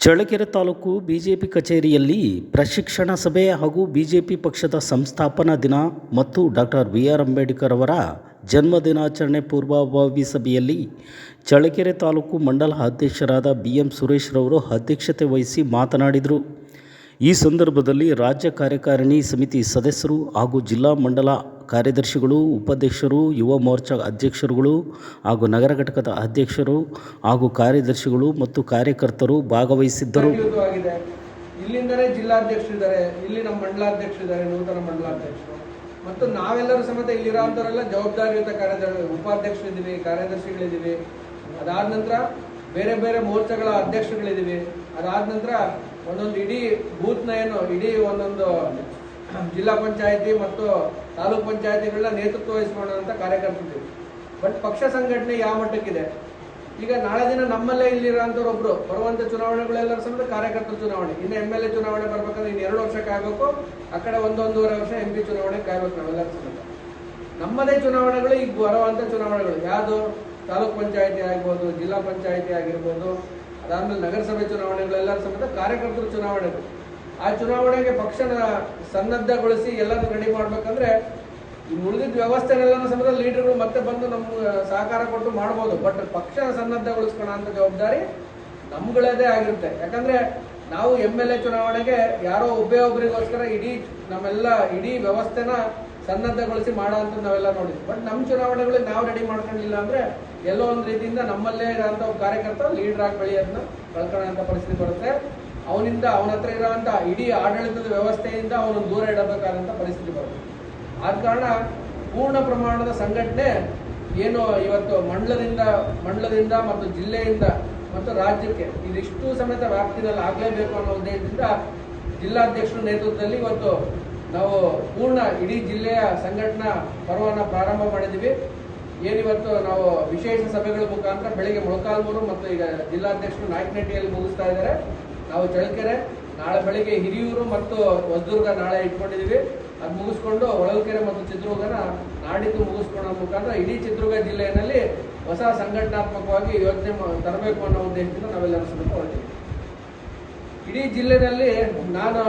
Challakere taluk BJP ಕಚೇರಿಯಲ್ಲಿ ಪ್ರಶಿಕ್ಷಣ ಸಭೆ ಹಾಗೂ ಬಿಜೆಪಿ ಪಕ್ಷದ ಸಂಸ್ಥಾಪನಾ ದಿನ ಮತ್ತು ಡಾಕ್ಟರ್ ಬಿ.ಆರ್. ಅಂಬೇಡ್ಕರ್ ಅವರ ಜನ್ಮದಿನಾಚರಣೆ ಪೂರ್ವಭಾವಿ ಸಭೆಯಲ್ಲಿ ಚಳ್ಳಕೆರೆ ತಾಲೂಕು ಮಂಡಲ ಅಧ್ಯಕ್ಷರಾದ ಬಿ.ಎಂ. ಸುರೇಶ್ ರವರು ಅಧ್ಯಕ್ಷತೆ ವಹಿಸಿ ಮಾತನಾಡಿದರು. ಈ ಸಂದರ್ಭದಲ್ಲಿ ರಾಜ್ಯ ಕಾರ್ಯಕಾರಿಣಿ ಸಮಿತಿ ಸದಸ್ಯರು ಹಾಗೂ ಜಿಲ್ಲಾ ಮಂಡಲ ಕಾರ್ಯದರ್ಶಿಗಳು, ಉಪಾಧ್ಯಕ್ಷರು, ಯುವ ಮೋರ್ಚಾ ಅಧ್ಯಕ್ಷರುಗಳು ಹಾಗೂ ನಗರ ಘಟಕದ ಅಧ್ಯಕ್ಷರು ಹಾಗೂ ಕಾರ್ಯದರ್ಶಿಗಳು ಮತ್ತು ಕಾರ್ಯಕರ್ತರು ಭಾಗವಹಿಸಿದ್ದರು. ಇಲ್ಲಿಂದಲೇ ಜಿಲ್ಲಾಧ್ಯಕ್ಷರಿದ್ದಾರೆ, ಇಲ್ಲಿ ನಮ್ಮ ಮಂಡಲಾಧ್ಯಕ್ಷರಿದ್ದಾರೆ, ನೂತನ ಮಂಡಲಾಧ್ಯಕ್ಷರು ಮತ್ತು ನಾವೆಲ್ಲರೂ ಸಮೇತ ಇಲ್ಲಿರೋಂಥವರೆಲ್ಲ ಜವಾಬ್ದಾರಿಯುತ ಉಪಾಧ್ಯಕ್ಷರಿದ್ದೀವಿ, ಕಾರ್ಯದರ್ಶಿಗಳಿದ್ದೀವಿ. ಅದಾದ ನಂತರ ಬೇರೆ ಬೇರೆ ಮೋರ್ಚಾಗಳ ಅಧ್ಯಕ್ಷರುಗಳಿದ್ದೀವಿ. ಅದಾದ ನಂತರ ಒಂದೊಂದು ಇಡೀ ಬೂತ್ನ ಇಡೀ ಒಂದೊಂದು ಜಿಲ್ಲಾ ಪಂಚಾಯತಿ ಮತ್ತು ತಾಲೂಕ್ ಪಂಚಾಯತಿಗಳನ್ನ ನೇತೃತ್ವ ವಹಿಸಿಕೊಳ್ಳುವಂಥ ಕಾರ್ಯಕರ್ತರಿದ್ದೀವಿ. ಬಟ್ ಪಕ್ಷ ಸಂಘಟನೆ ಯಾವ ಮಟ್ಟಕ್ಕಿದೆ, ಈಗ ನಾಳೆ ದಿನ ನಮ್ಮಲ್ಲೇ ಇಲ್ಲಿರೋಂಥವ್ರು ಒಬ್ರು ಬರುವಂಥ ಚುನಾವಣೆಗಳೆಲ್ಲರೂ ಸಮೇತ ಕಾರ್ಯಕರ್ತರ ಚುನಾವಣೆ, ಇನ್ನು MLA ಚುನಾವಣೆ ಬರ್ಬೇಕಂದ್ರೆ ಇನ್ನು 2 ವರ್ಷ ಕಾಯಬೇಕು, ಆ ಕಡೆ 1-1.5 ವರ್ಷ MP ಚುನಾವಣೆ ಕಾಯ್ಬೇಕು. ನಾವೆಲ್ಲರೂ ಸಮೇತ ನಮ್ಮದೇ ಚುನಾವಣೆಗಳು ಈಗ ಬರುವಂಥ ಚುನಾವಣೆಗಳು ಯಾವುದು, ತಾಲೂಕ್ ಪಂಚಾಯತಿ ಆಗ್ಬೋದು, ಜಿಲ್ಲಾ ಪಂಚಾಯತಿ ಆಗಿರ್ಬೋದು, ಅದಾದ್ಮೇಲೆ ನಗರಸಭೆ ಚುನಾವಣೆಗಳೆಲ್ಲರೂ ಸಮೇತ ಕಾರ್ಯಕರ್ತರ ಚುನಾವಣೆಗಳು. ಆ ಚುನಾವಣೆಗೆ ಪಕ್ಷನ ಸನ್ನದ್ಧಗೊಳಿಸಿ ಎಲ್ಲರೂ ರೆಡಿ ಮಾಡ್ಬೇಕಂದ್ರೆ ಈ ಉಳಿದಿದ್ದ ವ್ಯವಸ್ಥೆನೆಲ್ಲನೂ ಸಮೇತ ಲೀಡರ್ಗಳು ಮತ್ತೆ ಬಂದು ನಮ್ಗೆ ಸಹಕಾರ ಕೊಟ್ಟು ಮಾಡ್ಬೋದು. ಬಟ್ ಪಕ್ಷ ಸನ್ನದ್ಧಗೊಳಿಸ್ಕೋಣ ಅಂತ ಜವಾಬ್ದಾರಿ ನಮ್ಗಳದೇ ಆಗಿರುತ್ತೆ. ಯಾಕಂದ್ರೆ ನಾವು MLA ಚುನಾವಣೆಗೆ ಯಾರೋ ಒಬ್ಬರಿಗೋಸ್ಕರ ಇಡೀ ವ್ಯವಸ್ಥೆನ ಸನ್ನದ್ಧಗೊಳಿಸಿ ಮಾಡೋ ಅಂತ ನಾವೆಲ್ಲ ನೋಡಿದ್ವಿ. ಬಟ್ ನಮ್ಮ ಚುನಾವಣೆಗಳಿಗೆ ನಾವು ರೆಡಿ ಮಾಡ್ಕೊಂಡಿಲ್ಲ ಅಂದ್ರೆ ಎಲ್ಲೋ ಒಂದು ರೀತಿಯಿಂದ ನಮ್ಮಲ್ಲೇ ಇರೋಂಥ ಕಾರ್ಯಕರ್ತ ಲೀಡರ್ ಆಗಿ ಬೆಳೆಯೋದನ್ನ ಕಳ್ಕೊಳ್ಳೋ ಪರಿಸ್ಥಿತಿ ಬರುತ್ತೆ. ಅವನ ಹತ್ರ ಇರೋಂಥ ಇಡೀ ಆಡಳಿತದ ವ್ಯವಸ್ಥೆಯಿಂದ ಅವನನ್ನು ದೂರ ಇಡಬೇಕಾದಂಥ ಪರಿಸ್ಥಿತಿ ಬರುತ್ತೆ. ಆದ ಕಾರಣ ಪೂರ್ಣ ಪ್ರಮಾಣದ ಸಂಘಟನೆ ಏನು ಇವತ್ತು ಮಂಡಲದಿಂದ ಮತ್ತು ಜಿಲ್ಲೆಯಿಂದ ಮತ್ತು ರಾಜ್ಯಕ್ಕೆ ಇದಿಷ್ಟು ಸಮೇತ ವ್ಯಾಪ್ತಿನಲ್ಲಿ ಆಗಲೇಬೇಕು ಅನ್ನೋ ಉದ್ದೇಶದಿಂದ ಜಿಲ್ಲಾಧ್ಯಕ್ಷರ ನೇತೃತ್ವದಲ್ಲಿ ಇವತ್ತು ನಾವು ಪೂರ್ಣ ಇಡೀ ಜಿಲ್ಲೆಯ ಸಂಘಟನಾ ಪರ್ವನ ಪ್ರಾರಂಭ ಮಾಡಿದ್ದೀವಿ. ಏನಿವತ್ತು ನಾವು ವಿಶೇಷ ಸಭೆಗಳ ಮುಖಾಂತರ ಬೆಳಿಗ್ಗೆ ಮೊಳಕಾಲ್ಮೂರು ಮತ್ತು ಈಗ ಜಿಲ್ಲಾಧ್ಯಕ್ಷರು ನಾಯಕನಹಟ್ಟಿಯಲ್ಲಿ ಮುಗಿಸ್ತಾ ಇದ್ದಾರೆ. ನಾವು ಚಳ್ಳಕೆರೆ ನಾಳೆ ಬೆಳಿಗ್ಗೆ ಹಿರಿಯೂರು ಮತ್ತು ಹೊಸದುರ್ಗ ನಾಳೆ ಇಟ್ಕೊಂಡಿದ್ದೀವಿ. ಅದು ಮುಗಿಸ್ಕೊಂಡು ಹೊಳಲ್ಕೆರೆ ಮತ್ತು ಚಿತ್ರದುರ್ಗನ ನಾಡಿದ್ದು ಮುಗಿಸ್ಕೊಳ್ಳೋ ಮುಖಾಂತರ ಇಡೀ ಚಿತ್ರದುರ್ಗ ಜಿಲ್ಲೆಯಲ್ಲಿ ಹೊಸ ಸಂಘಟನಾತ್ಮಕವಾಗಿ ಯೋಚನೆ ತರಬೇಕು ಅನ್ನೋ ಉದ್ದೇಶದಿಂದ ನಾವೆಲ್ಲರೂ ಸಮೇತ ಹೊರಟಿದ್ದೀವಿ. ಇಡೀ ಜಿಲ್ಲೆಯಲ್ಲಿ ನಾನು